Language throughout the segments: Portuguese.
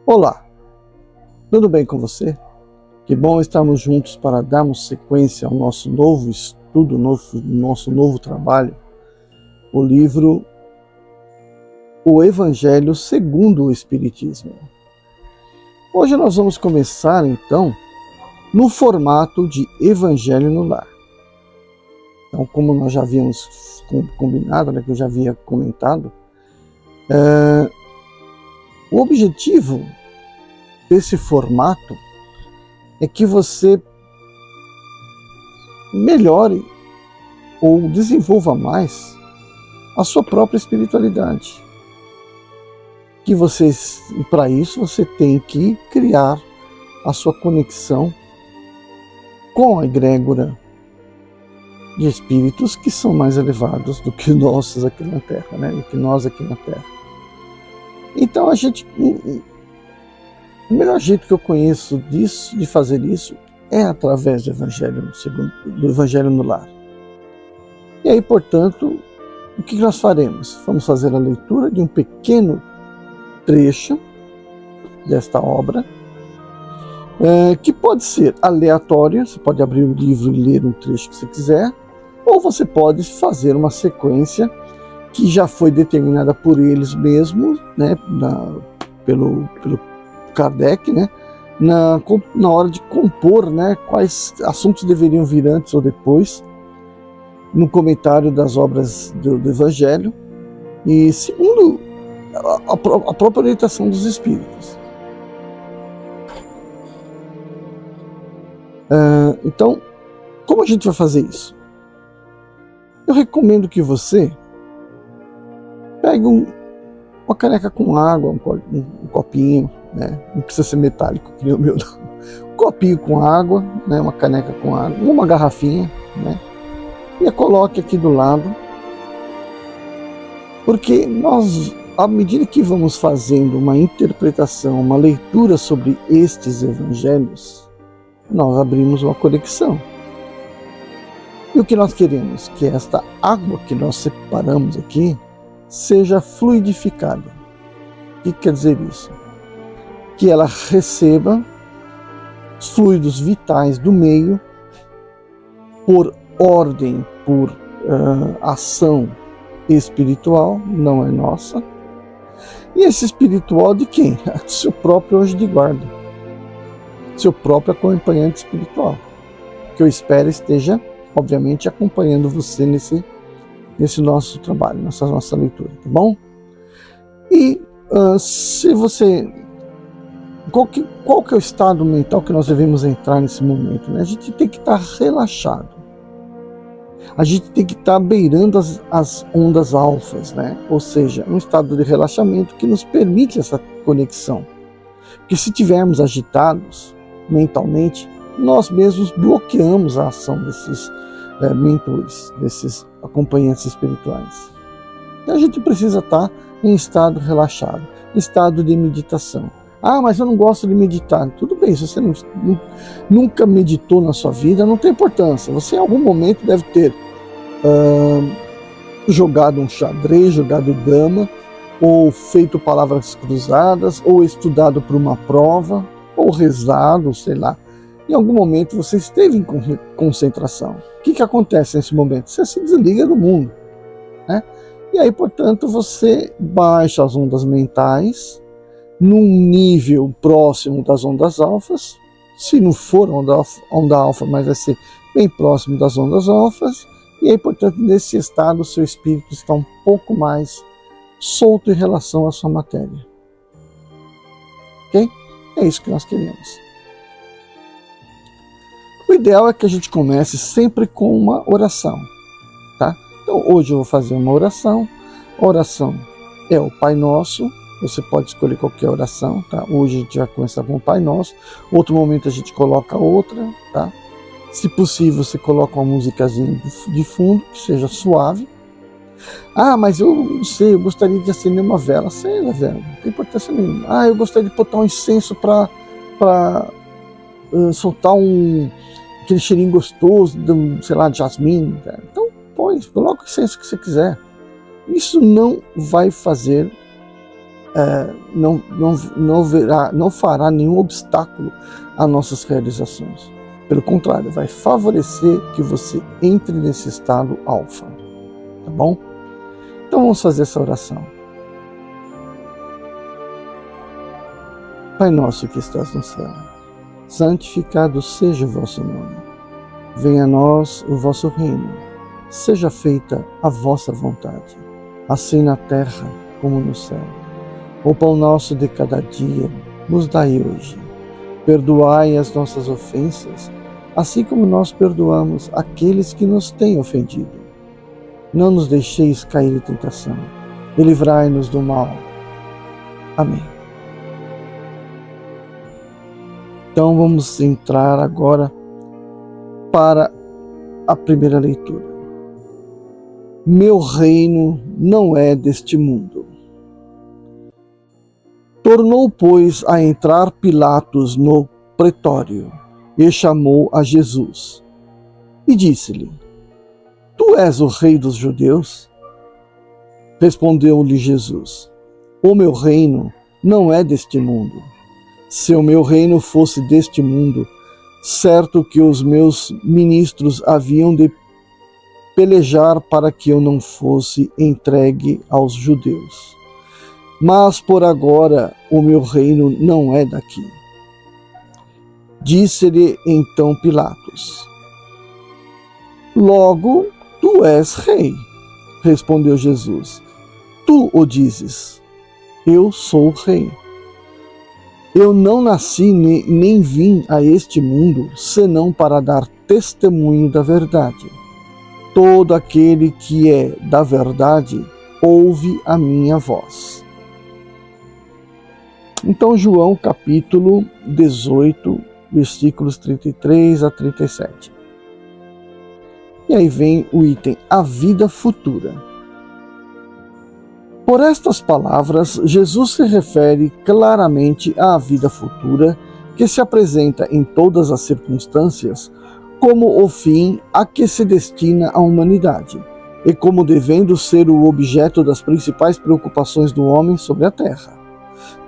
Olá, tudo bem com você? Que bom estarmos juntos para darmos sequência ao nosso novo estudo, nosso novo trabalho, o livro O Evangelho segundo o Espiritismo. Hoje nós vamos começar então no formato de Evangelho no Lar. Então, como nós já havíamos combinado, que eu já havia comentado, o objetivo desse formato é que você melhore ou desenvolva mais a sua própria espiritualidade. Que para isso você tem que criar a sua conexão com a egrégora de espíritos que são mais elevados do que nós aqui na Terra, do que nós aqui na Terra. Então o melhor jeito que eu conheço de fazer isso é através do Evangelho no Lar. E aí, portanto, o que nós faremos? Vamos fazer a leitura de um pequeno trecho desta obra, que pode ser aleatório, você pode abrir o livro e ler um trecho que você quiser, ou você pode fazer uma sequência que já foi determinada por eles mesmos, pelo Kardec, na hora de compor, quais assuntos deveriam vir antes ou depois, no comentário das obras do Evangelho, e segundo a própria orientação dos Espíritos. Então, como a gente vai fazer isso? Eu recomendo que você pegue uma caneca com água, um copinho, não precisa ser metálico, que nem o meu, não. Um copinho com água, uma caneca com água, uma garrafinha, e a coloque aqui do lado, porque nós, à medida que vamos fazendo uma interpretação, uma leitura sobre estes evangelhos, nós abrimos uma conexão. E o que nós queremos? Que esta água que nós separamos aqui seja fluidificada. O que quer dizer isso? Que ela receba os fluidos vitais do meio por ordem, por ação espiritual, não é nossa. E esse espiritual de quem? Seu próprio anjo de guarda, seu próprio acompanhante espiritual, que eu espero esteja, obviamente, acompanhando você nesse nosso trabalho, nessa nossa leitura, tá bom? E se você... Qual que é o estado mental que nós devemos entrar nesse momento? A gente tem que estar relaxado. A gente tem que estar beirando as ondas alfas, Ou seja, um estado de relaxamento que nos permite essa conexão. Porque se estivermos agitados mentalmente, nós mesmos bloqueamos a ação desses mentores, desses acompanhantes espirituais. Então a gente precisa estar em estado relaxado, em estado de meditação. Ah, mas eu não gosto de meditar. Tudo bem, se você nunca meditou na sua vida, não tem importância. Você em algum momento deve ter jogado um xadrez, jogado dama, ou feito palavras cruzadas, ou estudado para uma prova, ou rezado, sei lá. Em algum momento você esteve em concentração. O que acontece nesse momento? Você se desliga do mundo. E aí, portanto, você baixa as ondas mentais num nível próximo das ondas alfas. Se não for onda alfa, mas vai ser bem próximo das ondas alfas. E aí, portanto, nesse estado, o seu espírito está um pouco mais solto em relação à sua matéria. Ok? É isso que nós queremos. O ideal é que a gente comece sempre com uma oração, tá? Então, hoje eu vou fazer uma oração. A oração é o Pai Nosso. Você pode escolher qualquer oração, tá? Hoje a gente vai começar com o Pai Nosso. Outro momento a gente coloca outra, tá? Se possível, você coloca uma musicazinha de fundo, que seja suave. Ah, mas eu não sei, eu gostaria de acender uma vela. Acenda, velho, não tem importância nenhuma. Ah, eu gostaria de botar um incenso para soltar aquele cheirinho gostoso, sei lá, de jasmim. Então, coloca o incenso que você quiser. Isso não vai fazer não fará nenhum obstáculo a nossas realizações. Pelo contrário, vai favorecer que você entre nesse estado alfa. Tá bom? Então vamos fazer essa oração. Pai nosso que estás no céu, santificado seja o vosso nome. Venha a nós o vosso reino. Seja feita a vossa vontade, assim na terra como no céu. O pão nosso de cada dia nos dai hoje. Perdoai as nossas ofensas, assim como nós perdoamos aqueles que nos têm ofendido. Não nos deixeis cair em tentação, e livrai-nos do mal. Amém. Então vamos entrar agora para a primeira leitura. Meu reino não é deste mundo. Tornou, pois, a entrar Pilatos no pretório e chamou a Jesus. E disse-lhe: Tu és o rei dos judeus? Respondeu-lhe Jesus: O meu reino não é deste mundo. Se o meu reino fosse deste mundo, certo que os meus ministros haviam de pelejar para que eu não fosse entregue aos judeus. Mas por agora o meu reino não é daqui. Disse-lhe então Pilatos: Logo, tu és rei. Respondeu Jesus: Tu o dizes, eu sou rei. Eu não nasci nem vim a este mundo, senão para dar testemunho da verdade. Todo aquele que é da verdade, ouve a minha voz. Então, João capítulo 18, versículos 33 a 37. E aí vem o item, a vida futura. Por estas palavras, Jesus se refere claramente à vida futura, que se apresenta em todas as circunstâncias como o fim a que se destina a humanidade, e como devendo ser o objeto das principais preocupações do homem sobre a terra.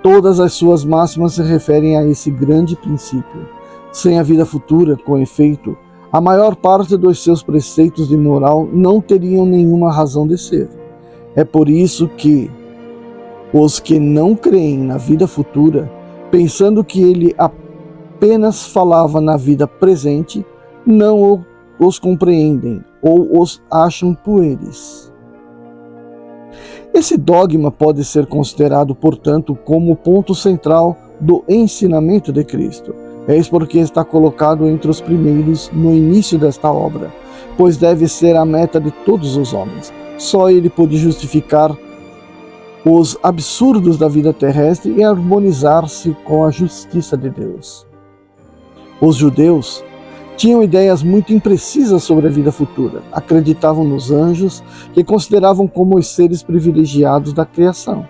Todas as suas máximas se referem a esse grande princípio. Sem a vida futura, com efeito, a maior parte dos seus preceitos de moral não teriam nenhuma razão de ser. É por isso que os que não creem na vida futura, pensando que ele apenas falava na vida presente, não os compreendem ou os acham pueris. Esse dogma pode ser considerado, portanto, como o ponto central do ensinamento de Cristo. Eis porque está colocado entre os primeiros no início desta obra, pois deve ser a meta de todos os homens. Só ele pode justificar os absurdos da vida terrestre e harmonizar-se com a justiça de Deus. Os judeus tinham ideias muito imprecisas sobre a vida futura. Acreditavam nos anjos, que consideravam como os seres privilegiados da criação.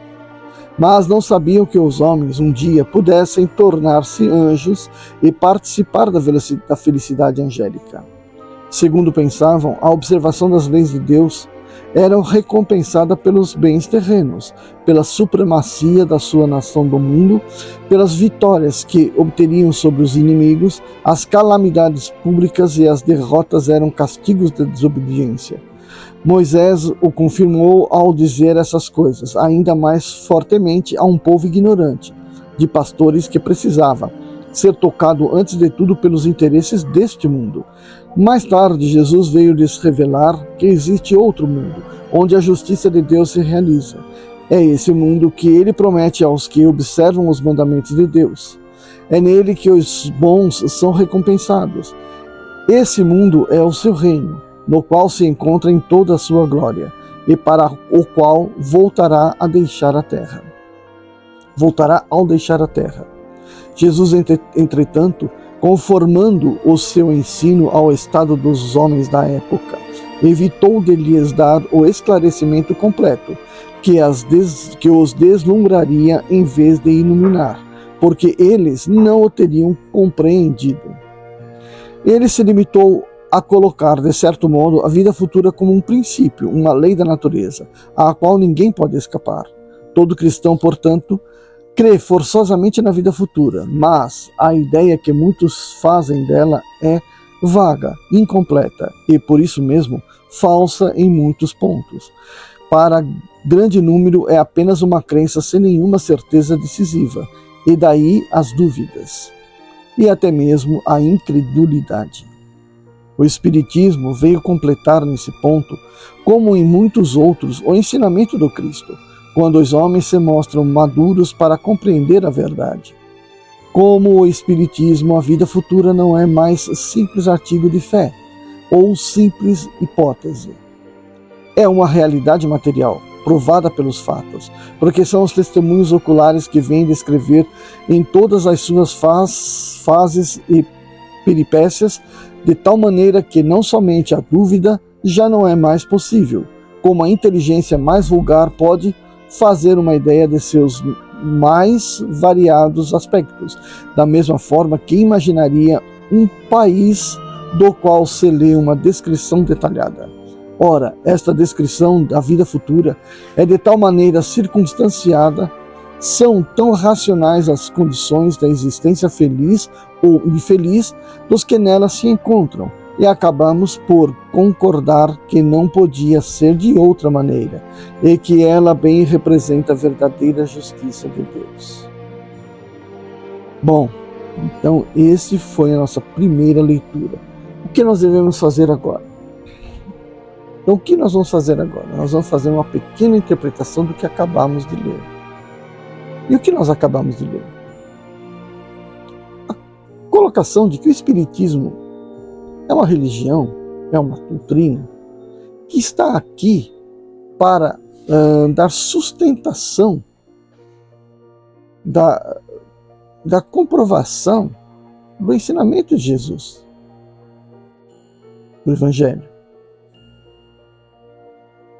Mas não sabiam que os homens um dia pudessem tornar-se anjos e participar da felicidade angélica. Segundo pensavam, a observação das leis de Deus era recompensada pelos bens terrenos, pela supremacia da sua nação do mundo, pelas vitórias que obteriam sobre os inimigos, as calamidades públicas e as derrotas eram castigos da desobediência. Moisés o confirmou ao dizer essas coisas, ainda mais fortemente a um povo ignorante, de pastores que precisava ser tocado antes de tudo pelos interesses deste mundo. Mais tarde, Jesus veio lhes revelar que existe outro mundo, onde a justiça de Deus se realiza. É esse mundo que ele promete aos que observam os mandamentos de Deus. É nele que os bons são recompensados. Esse mundo é o seu reino, no qual se encontra em toda a sua glória, e para o qual voltará ao deixar a terra. Jesus, entretanto, conformando o seu ensino ao estado dos homens da época, evitou de lhes dar o esclarecimento completo, que os deslumbraria em vez de iluminar, porque eles não o teriam compreendido. Ele se limitou a colocar, de certo modo, a vida futura como um princípio, uma lei da natureza, à qual ninguém pode escapar. Todo cristão, portanto, crê forçosamente na vida futura, mas a ideia que muitos fazem dela é vaga, incompleta e, por isso mesmo, falsa em muitos pontos. Para grande número é apenas uma crença sem nenhuma certeza decisiva, e daí as dúvidas, e até mesmo a incredulidade. O Espiritismo veio completar nesse ponto, como em muitos outros, o ensinamento do Cristo, quando os homens se mostram maduros para compreender a verdade. Como o Espiritismo, a vida futura não é mais simples artigo de fé, ou simples hipótese. É uma realidade material, provada pelos fatos, porque são os testemunhos oculares que vêm descrever em todas as suas fases e peripécias, de tal maneira que não somente a dúvida já não é mais possível, como a inteligência mais vulgar pode fazer uma ideia de seus mais variados aspectos, da mesma forma que imaginaria um país do qual se lê uma descrição detalhada. Ora, esta descrição da vida futura é de tal maneira circunstanciada, são tão racionais as condições da existência feliz ou infeliz dos que nela se encontram, e acabamos por concordar que não podia ser de outra maneira, e que ela bem representa a verdadeira justiça de Deus. Bom, então esse foi a nossa primeira leitura. O que nós devemos fazer agora? Então, o que nós vamos fazer agora? Nós vamos fazer uma pequena interpretação do que acabamos de ler. E o que nós acabamos de ler? A colocação de que o Espiritismo é uma religião, é uma doutrina, que está aqui para dar sustentação da comprovação do ensinamento de Jesus, do Evangelho.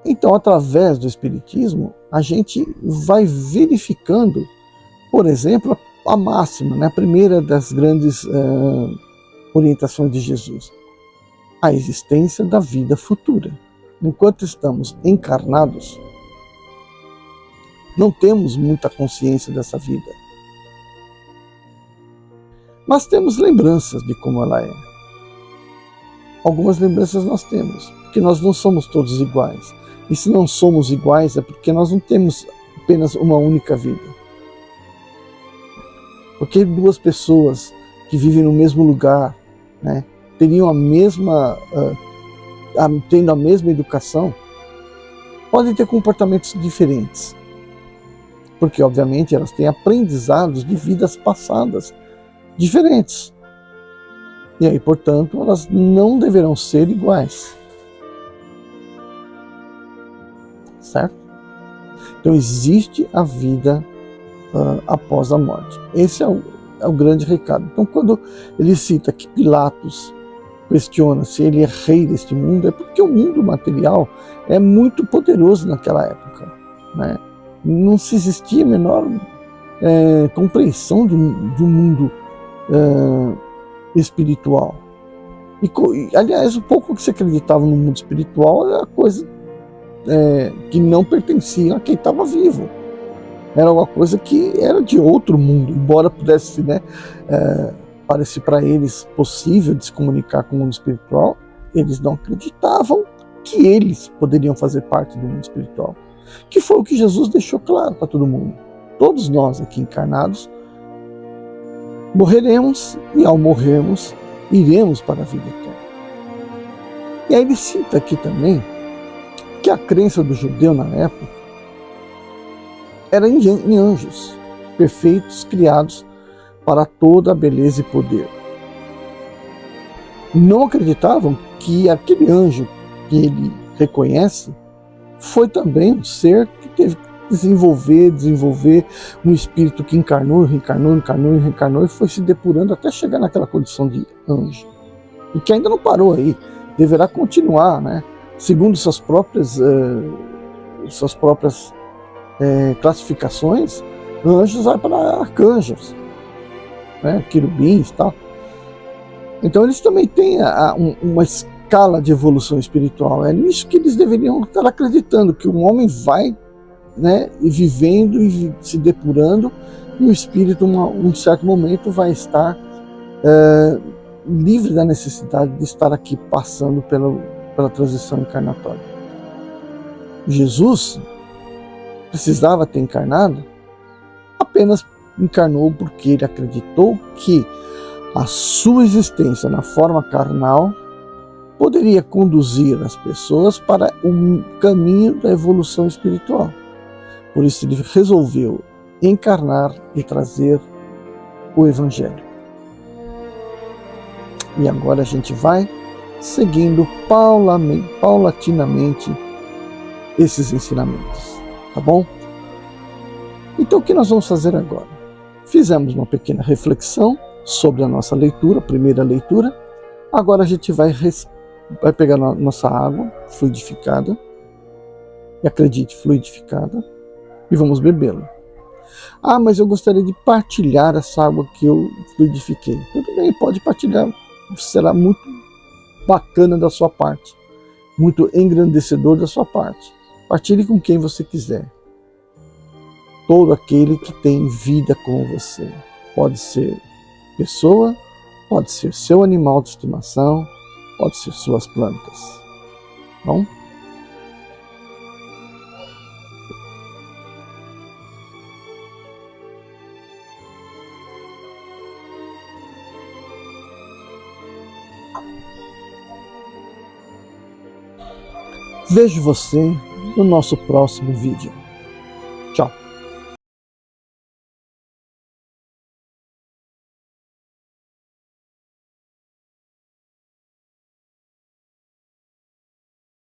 Então, através do Espiritismo, a gente vai verificando, por exemplo, a máxima, né, a primeira das grandes orientações de Jesus, a existência da vida futura. Enquanto estamos encarnados, não temos muita consciência dessa vida, mas temos lembranças de como ela é. Algumas lembranças nós temos, porque nós não somos todos iguais. E se não somos iguais é porque nós não temos apenas uma única vida. Porque duas pessoas que vivem no mesmo lugar, né, teriam tendo a mesma educação, podem ter comportamentos diferentes. Porque, obviamente, elas têm aprendizados de vidas passadas diferentes. E aí, portanto, elas não deverão ser iguais. Certo? Então existe a vida após a morte. Esse é o grande recado. Então, quando ele cita que Pilatos questiona se ele é rei deste mundo, é porque o mundo material é muito poderoso naquela época, né? Não se existia a menor compreensão de um mundo espiritual. E, aliás, o pouco que se acreditava no mundo espiritual era coisa que não pertencia a quem estava vivo. Era uma coisa que era de outro mundo, embora pudesse, né, parecer para eles possível de se comunicar com o mundo espiritual, eles não acreditavam que eles poderiam fazer parte do mundo espiritual. Que foi o que Jesus deixou claro para todo mundo. Todos nós aqui encarnados morreremos e, ao morrermos, iremos para a vida eterna. E aí ele cita aqui também que a crença do judeu na época era em anjos perfeitos, criados para toda a beleza e poder. Não acreditavam que aquele anjo que ele reconhece foi também um ser que teve que desenvolver um espírito que encarnou e foi se depurando até chegar naquela condição de anjo. E que ainda não parou aí, deverá continuar, né? Segundo suas próprias classificações, anjos vai para arcanjos, né? Querubins e tal. Então eles também têm uma escala de evolução espiritual. É nisso que eles deveriam estar acreditando, que o homem vai né, e vivendo e se depurando, e o espírito, um certo momento, vai estar livre da necessidade de estar aqui passando pela transição encarnatória. Jesus precisava ter encarnado, apenas encarnou porque ele acreditou que a sua existência na forma carnal poderia conduzir as pessoas para o caminho da evolução espiritual. Por isso ele resolveu encarnar e trazer o Evangelho. E agora a gente vai seguindo paulatinamente esses ensinamentos, tá bom? Então o que nós vamos fazer agora? Fizemos uma pequena reflexão sobre a nossa leitura, primeira leitura. Agora a gente vai pegar a nossa água fluidificada, e acredite, fluidificada, e vamos bebê-la. Ah, mas eu gostaria de partilhar essa água que eu fluidifiquei. Tudo bem, pode partilhar. Será muito bacana da sua parte, muito engrandecedor da sua parte. Partilhe com quem você quiser. Todo aquele que tem vida com você. Pode ser pessoa, pode ser seu animal de estimação, pode ser suas plantas. Bom? Vejo você no nosso próximo vídeo.